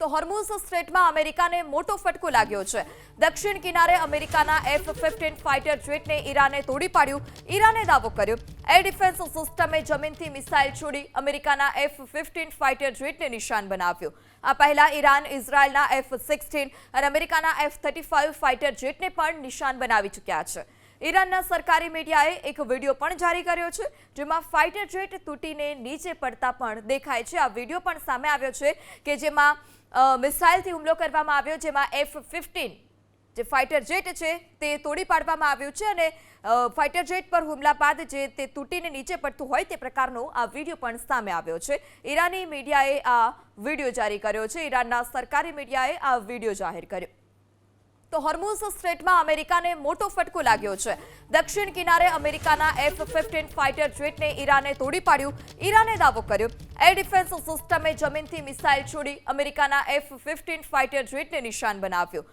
તો હોર્મુઝ સ્ટ્રેટમાં અમેરિકાને મોટો ફટકો લાગ્યો છે। દક્ષિણ કિનારે અમેરિકાના F-15 ફાઇટર જેટને ઈરાને તોડી પાડ્યું। ઈરાને દાવો કર્યો એર ડિફેન્સ સિસ્ટમે જમીનથી મિસાઇલ છોડી અમેરિકાના F-15 ફાઇટર જેટને નિશાન બનાવ્યું। આ પહેલા ઈરાન ઇઝરાયલના F-16 અને અમેરિકાના F-35 ફાઇટર જેટને પણ નિશાન બનાવી ચૂક્યા છે। ઈરાનના સરકારી મીડિયાએ એક વિડિયો પણ જારી કર્યો છે જેમાં ફાઇટર જેટ તૂટીને નીચે પડતા પણ દેખાય છે। આ વિડિયો પણ સામે આવ્યો છે કે જેમાં મિસાઇલથી હુમલો કરવામાં આવ્યો જેમાં F-15 જે ફાઇટર જેટ છે તે તોડી પાડવામાં આવ્યું છે અને ફાઇટર જેટ પર હુમલા બાદ જે તે તૂટીને નીચે પડતું હોય તે પ્રકારનો આ વિડિયો પણ સામે આવ્યો છે। ઈરાની મીડિયાએ આ વિડિયો જારી કર્યો છે। ઈરાનના સરકારી મીડિયાએ આ વિડિયો જાહેર કર્યો। તો હોર્મુઝ સ્ટ્રેટમાં અમેરિકાને મોટો ફટકો લાગ્યો છે। દક્ષિણ કિનારે અમેરિકાના F-15 ફાઇટર જેટને ઈરાને તોડી પાડ્યું। ઈરાને દાવો કર્યો એર ડિફેન્સ સિસ્ટમે જમીનથી મિસાઇલ છોડી અમેરિકાના F-15 ફાઇટર જેટને નિશાન બનાવ્યું।